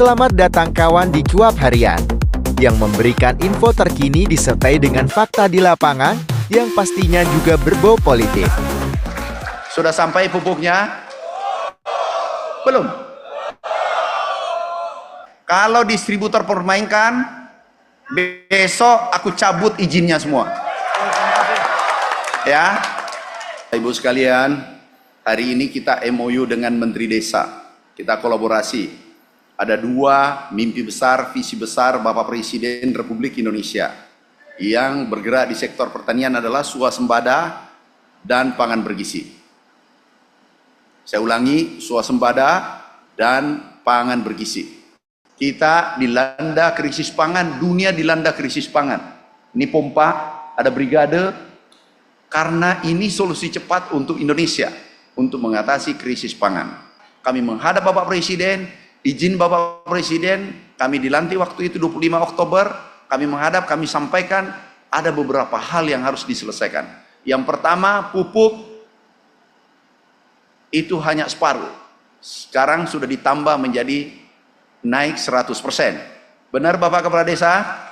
Selamat datang kawan di Cuap Harian, yang memberikan info terkini disertai dengan fakta di lapangan yang pastinya juga berbau politik. Sudah sampai pupuknya? Belum? Kalau distributor permainkan, besok aku cabut izinnya semua. Ya, Ibu sekalian, hari ini kita MOU dengan Menteri Desa. Kita kolaborasi. Ada dua mimpi besar, visi besar Bapak Presiden Republik Indonesia. Yang bergerak di sektor pertanian adalah swasembada dan pangan bergizi. Saya ulangi, swasembada dan pangan bergizi. Kita dilanda krisis pangan, dunia dilanda krisis pangan. Ini pompa, ada brigade, karena ini solusi cepat untuk Indonesia untuk mengatasi krisis pangan. Kami menghadap Bapak Presiden, izin Bapak Presiden, kami dilantik waktu itu 25 Oktober, kami menghadap, kami sampaikan ada beberapa hal yang harus diselesaikan. Yang pertama, pupuk itu hanya separuh. Sekarang sudah ditambah menjadi naik 100%. Benar Bapak Kepala Desa?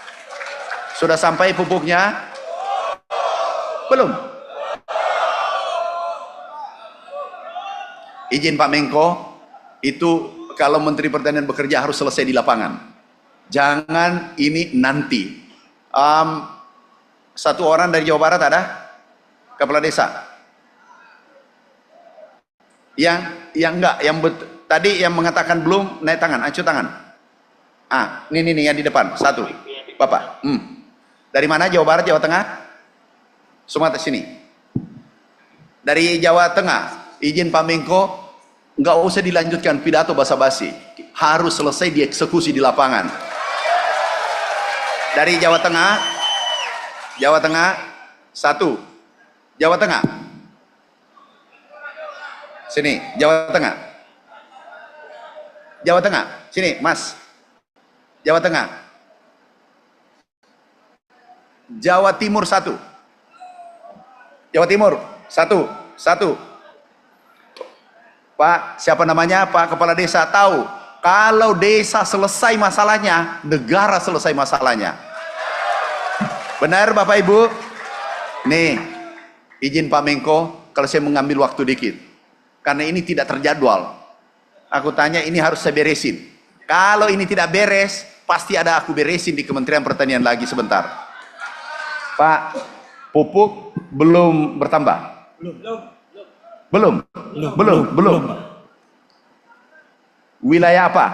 Sudah sampai pupuknya? Belum? Izin Pak Menko, itu kalau Menteri Pertanian bekerja harus selesai di lapangan. Jangan ini nanti. Satu orang dari Jawa Barat ada? Kepala Desa? Yang enggak, tadi yang mengatakan belum, naik tangan, acuh tangan. Ini yang di depan, satu. Bapak. Dari mana? Jawa Barat, Jawa Tengah? Sumatera sini. Dari Jawa Tengah, izin Pak Menko, nggak usah dilanjutkan pidato basa-basi, harus selesai dieksekusi di lapangan. Dari Jawa Tengah, satu. Jawa Tengah, sini. Jawa Tengah, sini, Mas. Jawa Tengah. Jawa Timur, satu. Jawa Timur, satu. Pak, siapa namanya? Pak Kepala Desa tahu, kalau desa selesai masalahnya, negara selesai masalahnya. Benar Bapak Ibu? Nih, izin Pak Menko, kalau saya mengambil waktu dikit, karena ini tidak terjadwal. Aku tanya, ini harus saya beresin. Kalau ini tidak beres, pasti ada aku beresin di Kementerian Pertanian lagi sebentar. Pak, pupuk belum bertambah? Belum. Wilayah apa?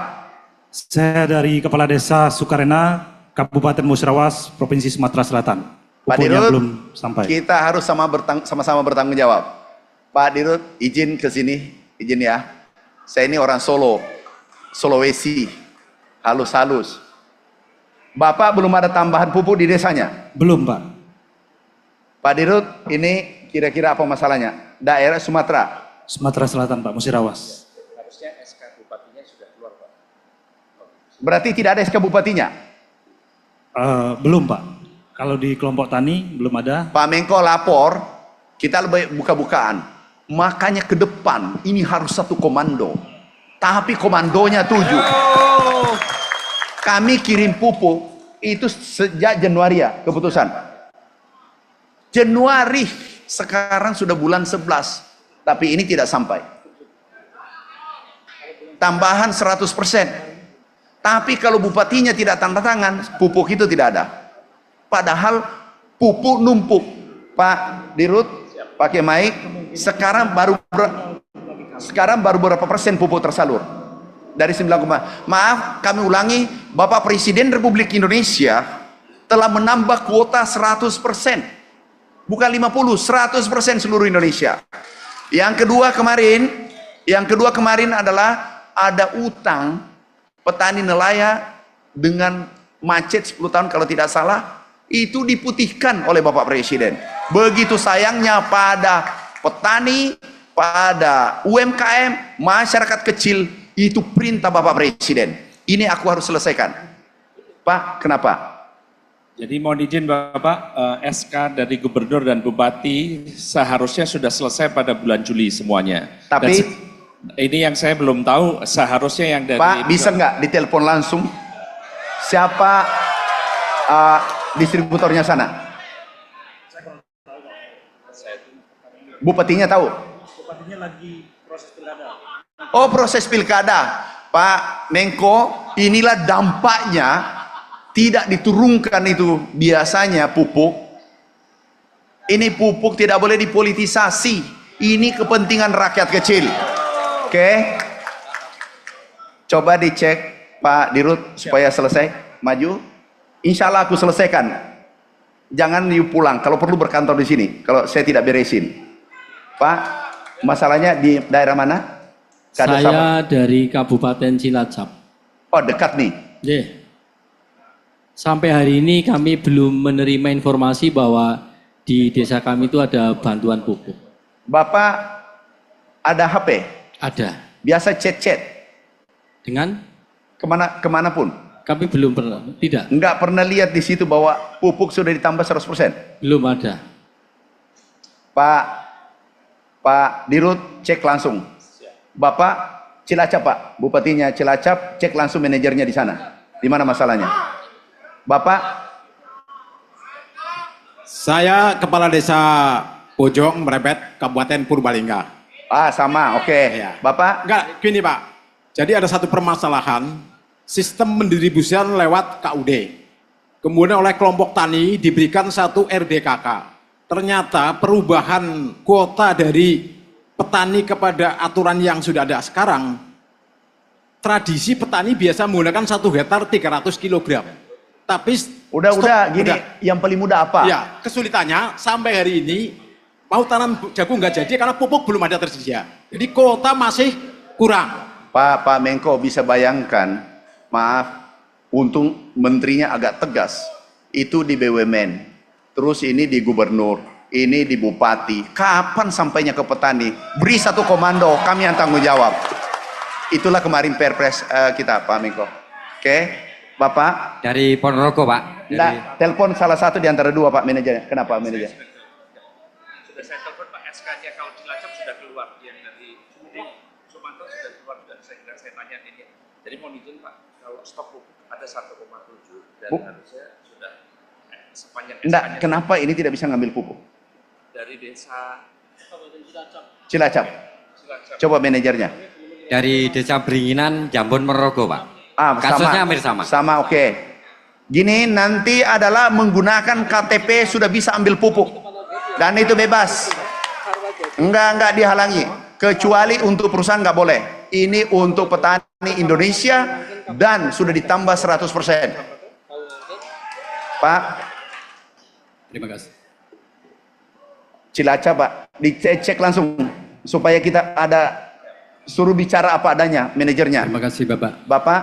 Saya dari Kepala Desa Sukarena, Kabupaten Musirawas, Provinsi Sumatera Selatan. Pak Pupuknya Dirut, belum sampai. kita harus sama-sama bertanggung jawab. Pak Dirut, izin ke sini, izin ya. Saya ini orang Sulawesi, halus-halus. Bapak belum ada tambahan pupuk di desanya? Belum, Pak. Pak Dirut, ini kira-kira apa masalahnya? Daerah Sumatera Selatan, Pak, Musirawas. harusnya SK bupatinya sudah keluar, Pak. Berarti tidak ada SK bupatinya? Belum, Pak. Kalau di kelompok tani belum ada. Pak Menko lapor, kita lebih buka-bukaan. Makanya ke depan ini harus satu komando. Tapi komandonya 7. Kami kirim pupuk itu sejak Januari ya, keputusan. Januari, sekarang sudah bulan 11, tapi ini tidak sampai. Tambahan 100%. Tapi kalau bupatinya tidak tanda tangan, pupuk itu tidak ada. Padahal pupuk numpuk. Pak Dirut, pakai mic, sekarang baru berapa persen pupuk tersalur? Dari 9, maaf, kami ulangi, Bapak Presiden Republik Indonesia telah menambah kuota 100%. Bukan 50, 100% seluruh Indonesia. Yang kedua kemarin adalah ada utang petani nelayan dengan macet 10 tahun kalau tidak salah, itu diputihkan oleh Bapak Presiden. Begitu sayangnya pada petani, pada UMKM, masyarakat kecil, itu perintah Bapak Presiden. Ini aku harus selesaikan. Pak, kenapa? Jadi mohon izin Bapak, SK dari Gubernur dan Bupati seharusnya sudah selesai pada bulan Juli semuanya. Tapi Ini yang saya belum tahu, seharusnya yang dari... Pak, bisa nggak ditelepon langsung? Siapa distributornya sana? Bupatinya tahu? Bupatinya lagi proses pilkada. Oh, proses pilkada. Pak Menko, inilah dampaknya tidak diturunkan itu biasanya pupuk. Ini pupuk tidak boleh dipolitisasi. Ini kepentingan rakyat kecil. Oke? Coba dicek Pak Dirut supaya selesai. Maju. Insya Allah aku selesaikan. Jangan you pulang. Kalau perlu berkantor di sini. Kalau saya tidak beresin. Pak, masalahnya di daerah mana? Kades Saya apa? dari Kabupaten Cilacap. Oh, dekat nih. Yeah. Sampai hari ini kami belum menerima informasi bahwa di desa kami itu ada bantuan pupuk. Bapak ada HP? Ada. Biasa chat-chat? Dengan Kemana pun? kami belum pernah. Tidak. Enggak pernah lihat di situ bahwa pupuk sudah ditambah 100%? Belum ada. Pak Dirut, cek langsung. Bapak Cilacap, Pak. Bupatinya Cilacap, cek langsung manajernya di sana. Di mana masalahnya? Bapak? Saya Kepala Desa Bojong, Merebet, Kabupaten Purbalingga. Sama, oke. Iya. Bapak? Enggak, gini Pak. Jadi ada satu permasalahan, sistem mendistribusikan lewat KUD. Kemudian oleh kelompok tani diberikan satu RDKK. Ternyata perubahan kuota dari petani kepada aturan yang sudah ada sekarang, tradisi petani biasa menggunakan 1 hektar 300 kg. Tapi Udah, gini, yang paling mudah apa? ya, kesulitannya sampai hari ini mau tanam jagung nggak jadi karena pupuk belum ada tersedia. Jadi kuota masih kurang. Pak Menko bisa bayangkan, maaf, untung menterinya agak tegas. Itu di BUMN, terus ini di gubernur, ini di bupati. Kapan sampainya ke petani? Beri satu komando, kami yang tanggung jawab. Itulah kemarin perpres kita, Pak Menko. Oke, Bapak? Dari Ponorogo, Pak. Nah, telepon salah satu di antara dua, Pak manajernya. Kenapa manajer? Sudah saya telepon Pak, SK-nya kalau Cilacap sudah keluar, yang dari Sumatera sudah keluar, sudah saya tanya ini. Jadi mohon izin Pak, kalau stok pupuk ada 1,7 dan harusnya sudah sepanjang Enggak, SK-nya kenapa ini tidak bisa ngambil pupuk? dari desa Cilacap. Coba manajernya. Dari Desa Beringinan, Jambon, Ponorogo, Pak. Kasusnya hampir sama. Sama, oke. Gini, nanti adalah menggunakan KTP sudah bisa ambil pupuk. Dan itu bebas. Enggak dihalangi. Kecuali untuk perusahaan nggak boleh. Ini untuk petani Indonesia dan sudah ditambah 100%. Pak, Terima kasih. Cilacap, Pak, dicek langsung supaya kita ada, suruh bicara apa adanya manajernya. Terima kasih Bapak. Bapak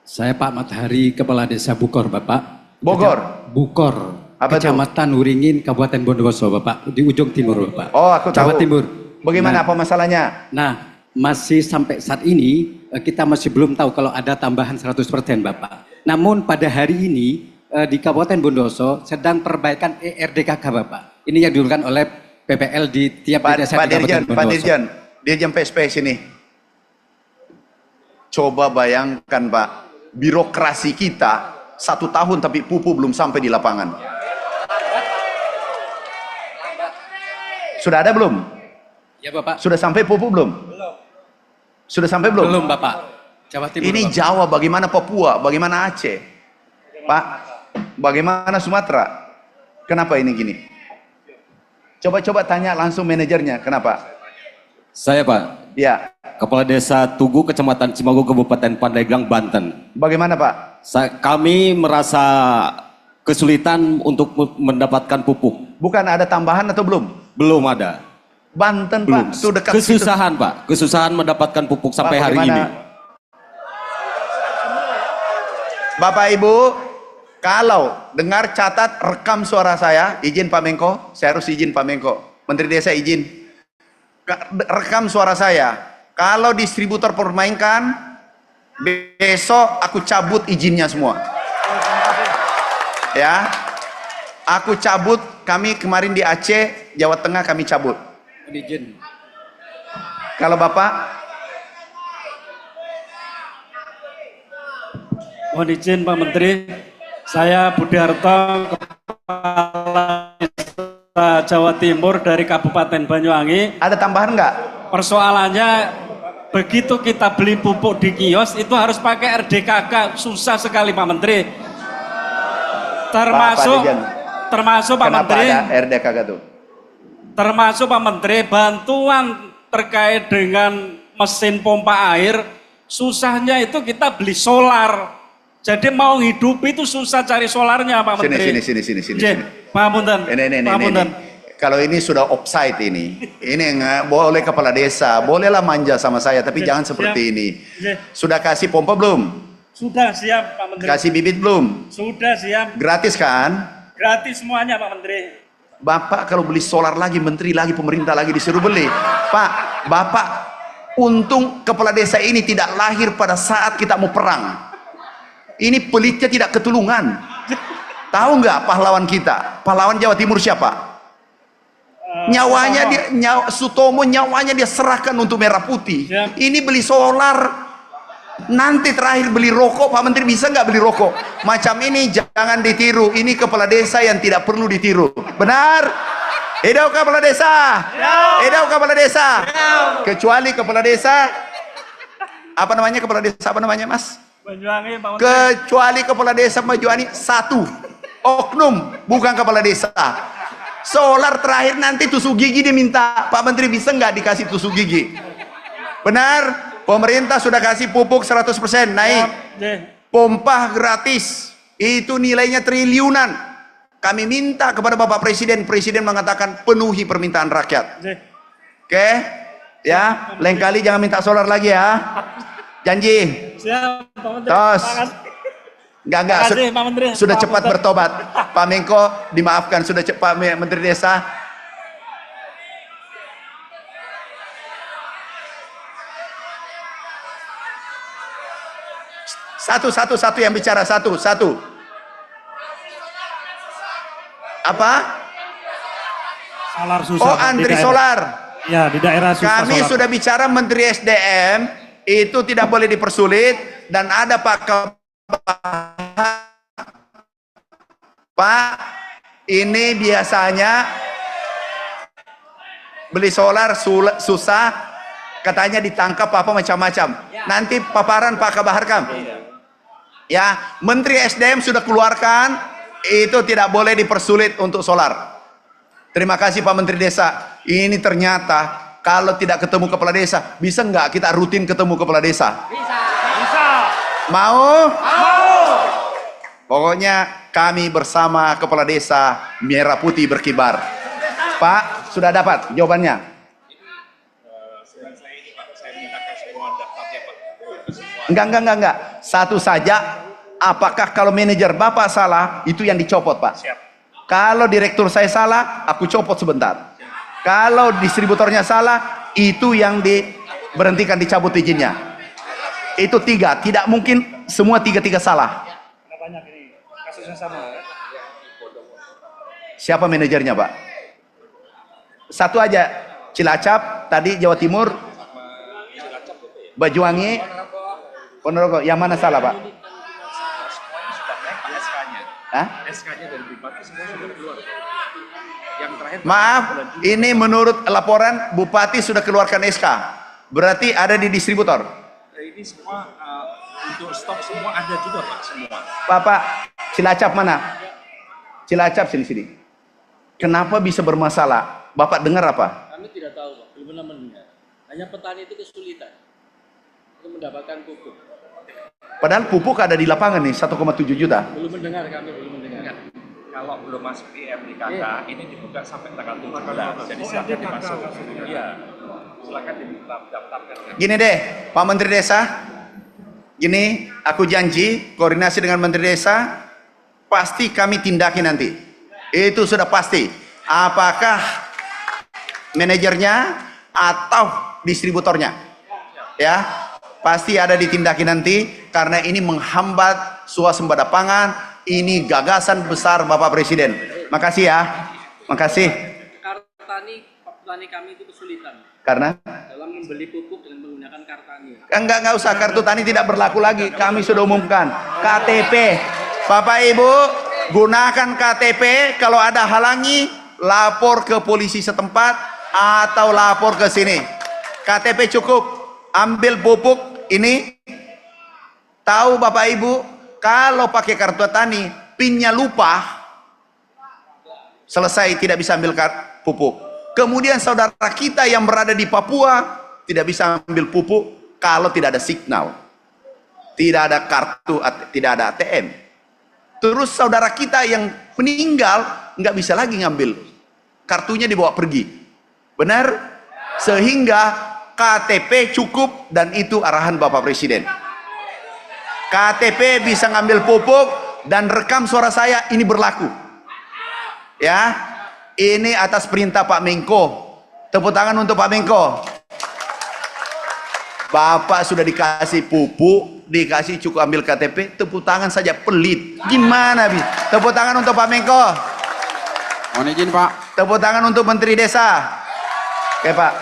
Saya Pak Matahari, Kepala Desa Bukor, Bapak. Bogor. Bukor. Apa itu? Kecamatan Wuringin, Kabupaten Bondowoso, Bapak. Di ujung timur, Bapak. Oh, aku tahu. Jawa Timur. Bagaimana Nah, apa masalahnya? Nah, masih sampai saat ini kita masih belum tahu kalau ada tambahan 100%, Bapak. Namun pada hari ini di Kabupaten Bondowoso sedang perbaikan ERDKK, Bapak. Ini yang dilakukan oleh PPL di tiap desa Pak di Dirjen, Kabupaten Pak Bondowoso. Dirjen PSP sini. Coba bayangkan, Pak, birokrasi kita 1 tahun tapi pupuk belum sampai di lapangan. Sudah ada belum? Ya, Bapak. Sudah sampai pupuk belum? Belum. Sudah sampai belum? Belum, Bapak. Jawa Timur. Ini Bapak. Jawa, bagaimana Papua, bagaimana Aceh? Pak, bagaimana Sumatera? Kenapa ini gini? Coba tanya langsung manajernya, kenapa? Saya Pak, Ya, Kepala Desa Tugu, Kecamatan Cimago, Kabupaten Pandeglang, Banten. bagaimana Pak? Kami merasa kesulitan untuk mendapatkan pupuk. Bukan ada tambahan atau belum? Belum ada. Banten Belum. Pak, itu dekat situ. Kesusahan Pak, kesusahan mendapatkan pupuk sampai Pak, hari bagaimana? ini. Bapak Ibu, kalau dengar, catat, rekam suara saya, izin Pak Menko, saya harus izin Pak Menko, Menteri Desa izin. Rekam suara saya. Kalau distributor permainkan, besok aku cabut izinnya semua. Ya, aku cabut. Kami kemarin di Aceh, Jawa Tengah kami cabut. Izin. Kalau Bapak, Mohon izin Pak Menteri, saya Budi Harto, Kepala Desa Jawa Timur dari Kabupaten Banyuwangi. Ada tambahan nggak? Persoalannya begitu kita beli pupuk di kios itu harus pakai RDKK, susah sekali Pak Menteri. Termasuk Pak Kenapa Menteri. ada RDKK tuh? Termasuk Pak Menteri bantuan terkait dengan mesin pompa air, susahnya itu kita beli solar. Jadi mau hidup itu susah cari solarnya Pak Menteri. Sini. Pak Punten. Pak Punten. Kalau ini sudah offside ini nggak boleh kepala desa, bolehlah manja sama saya, tapi jangan seperti ini. Sudah kasih pompa belum? Sudah siap Pak Menteri. Kasih bibit belum? Sudah siap. Gratis kan? Gratis semuanya Pak Menteri. Bapak kalau beli solar lagi, menteri lagi, pemerintah lagi disuruh beli. Pak, Bapak, untung kepala desa ini tidak lahir pada saat kita mau perang. Ini pelitnya tidak ketulungan. Tahu nggak pahlawan kita? Pahlawan Jawa Timur siapa? Nyawanya Sutomo nyawanya dia serahkan untuk merah putih. Ini beli solar. Nanti terakhir beli rokok, Pak Menteri bisa nggak beli rokok? Macam ini jangan ditiru. Ini kepala desa yang tidak perlu ditiru. Benar? Hidup kepala desa. Hidup kepala desa. Kecuali kepala desa. Apa namanya kepala desa? Apa namanya Mas? Banyuwangi Pak Menteri. Kecuali kepala desa Banyuwangi satu oknum, bukan kepala desa. Solar terakhir nanti tusuk gigi diminta. Pak Menteri bisa nggak dikasih tusuk gigi? Benar? Pemerintah sudah kasih pupuk 100% naik. Pompa gratis. Itu nilainya triliunan. Kami minta kepada Bapak Presiden. Presiden mengatakan penuhi permintaan rakyat. Oke? Ya, lain kali jangan minta solar lagi ya. Janji. Siap Pak Menteri. Tos. Enggak. Pak Menteri. Sudah cepat bertobat. Pak Menko dimaafkan, sudah cepat Menteri Desa. Satu yang bicara, satu. Apa? Solar susah. Oh, antri solar. Ya, di daerah susah. Kami sudah bicara Menteri SDM, itu tidak boleh dipersulit, dan ada Pak, ini biasanya beli solar susah, katanya ditangkap apa macam-macam. Nanti paparan Pak Kabar Harkam. Ya, Menteri SDM sudah keluarkan, itu tidak boleh dipersulit untuk solar. Terima kasih Pak Menteri Desa. Ini ternyata kalau tidak ketemu kepala desa, bisa nggak kita rutin ketemu kepala desa? Bisa. Mau? Pokoknya kami bersama kepala desa merah putih berkibar. Pak, sudah dapat jawabannya? Enggak. Satu saja. Apakah kalau manajer Bapak salah, itu yang dicopot, Pak? Siap. Kalau direktur saya salah, aku copot sebentar. Kalau distributornya salah, itu yang diberhentikan, dicabut izinnya. Itu tiga. Tidak mungkin semua tiga salah. Banyak ini. Kasusnya sama. Siapa manajernya, Pak? Satu aja. Cilacap, tadi Jawa Timur, Banyuwangi, Ponorogo. Yang mana salah, Pak? SK-nya dari Bupati semua sudah keluar. Yang terakhir Maaf, ini menurut laporan Bupati sudah keluarkan SK. Berarti ada di distributor. ini semua untuk stok semua ada juga Pak, semua. Pak, Cilacap mana? Cilacap sini. Kenapa bisa bermasalah? Bapak dengar apa? Kami tidak tahu Pak, belum pernah mendengar. Hanya petani itu kesulitan untuk mendapatkan pupuk. Padahal pupuk ada di lapangan nih, 1,7 juta. Belum mendengar, kami belum mendengar. Kalau belum masuk di MDKK, ini dibuka sampai tanggal 17. Jadi silakan dimasuk. Iya, silakan didaftarkan. Gini deh, Pak Menteri Desa. Gini, aku janji koordinasi dengan Menteri Desa, pasti kami tindaki nanti. Itu sudah pasti. Apakah manajernya atau distributornya? Ya, pasti ada ditindaki nanti karena ini menghambat swasembada pangan. Ini gagasan besar Bapak Presiden. Makasih ya. Makasih. Petani kami itu kesulitan. Karena? Dalam membeli pupuk dengan menggunakan kartani. Enggak usah, kartu tani tidak berlaku lagi. Kami sudah umumkan. KTP. Bapak Ibu, gunakan KTP. Kalau ada halangi, lapor ke polisi setempat atau lapor ke sini. KTP cukup. Ambil pupuk ini. Tahu Bapak Ibu, kalau pakai kartu tani, pinnya lupa, selesai tidak bisa ambil pupuk. Kemudian saudara kita yang berada di Papua tidak bisa ambil pupuk kalau tidak ada signal, tidak ada kartu, tidak ada ATM. Terus saudara kita yang meninggal nggak bisa lagi ngambil, kartunya dibawa pergi. Benar? Sehingga KTP cukup, dan itu arahan Bapak Presiden. KTP bisa ngambil pupuk dan rekam suara saya, ini berlaku. Ya, ini atas perintah Pak Menko. Tepuk tangan untuk Pak Menko. Bapak sudah dikasih pupuk, dikasih cukup ambil KTP, tepuk tangan saja, pelit. Gimana bi? Tepuk tangan untuk Pak Menko. Mohon izin Pak. Tepuk tangan untuk Menteri Desa. Oke Pak.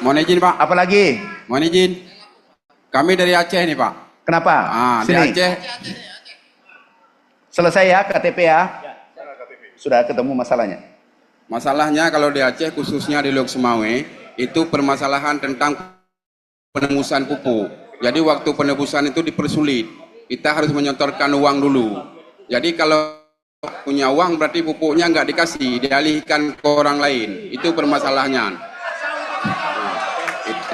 Mohon izin Pak. Apalagi? Mohon izin. Kami dari Aceh nih Pak. Kenapa? Di Sini. Aceh. Selesai ya KTP ya? Sudah ketemu masalahnya? Masalahnya kalau di Aceh khususnya di Lok Sumawe itu permasalahan tentang penebusan pupuk. Jadi waktu penebusan itu dipersulit. Kita harus menyetorkan uang dulu. Jadi kalau punya uang berarti pupuknya nggak dikasih, dialihkan ke orang lain. Itu permasalahannya.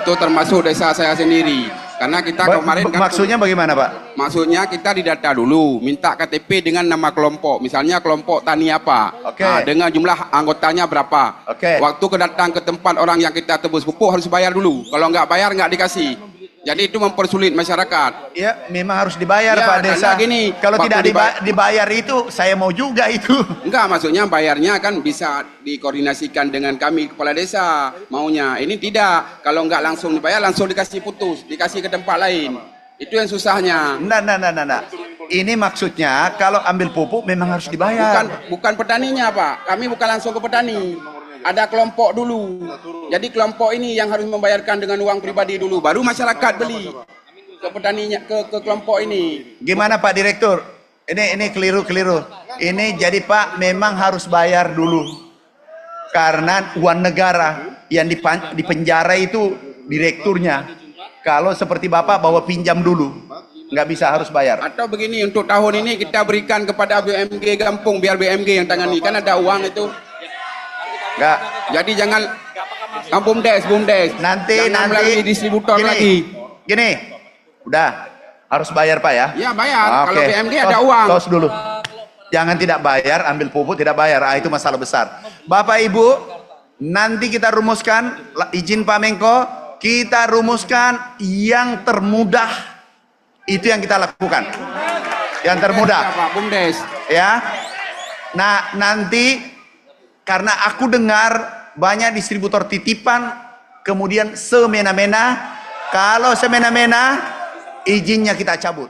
Itu termasuk desa saya sendiri. Karena kita kemarin kan, maksudnya bagaimana Pak? Maksudnya kita didata dulu, minta KTP dengan nama kelompok. Misalnya kelompok tani apa, nah, dengan jumlah anggotanya berapa. Waktu kedatang ke tempat orang yang kita tebus pupuk harus bayar dulu. Kalau nggak bayar nggak dikasih. Jadi itu mempersulit masyarakat. Ya, memang harus dibayar ya, Pak Desa. Gini, kalau tidak dibayar itu, saya mau juga itu. Enggak, maksudnya bayarnya kan bisa dikoordinasikan dengan kami kepala desa maunya. Ini tidak. Kalau nggak langsung dibayar, langsung dikasih putus, dikasih ke tempat lain. Itu yang susahnya. Nah. Ini maksudnya kalau ambil pupuk memang harus dibayar. Bukan petaninya Pak. Kami bukan langsung ke petani. Ada kelompok dulu. Jadi kelompok ini yang harus membayarkan dengan uang pribadi dulu, baru masyarakat beli ke petaninya, ke kelompok ini. Gimana Pak Direktur? Ini keliru. Ini jadi Pak memang harus bayar dulu. Karena uang negara yang di penjara itu direkturnya. Kalau seperti Bapak bawa pinjam dulu, nggak bisa, harus bayar. Atau begini, untuk tahun ini kita berikan kepada BMG Gampung, biar BMG yang tangani, kan ada uang itu. Enggak. Jadi jangan BUMDes. Nanti melalui distributor lagi. Gini, udah harus bayar Pak ya? Ya bayar. Kalau BMG ada uang. Tos dulu. Jangan tidak bayar, ambil pupuk tidak bayar. Itu masalah besar. Bapak Ibu, nanti kita rumuskan, izin Pak Menko, kita rumuskan yang termudah. Itu yang kita lakukan. Yang termudah. Pak BUMDes. Ya. Nah, nanti karena aku dengar banyak distributor titipan kemudian semena-mena. Kalau semena-mena izinnya kita cabut.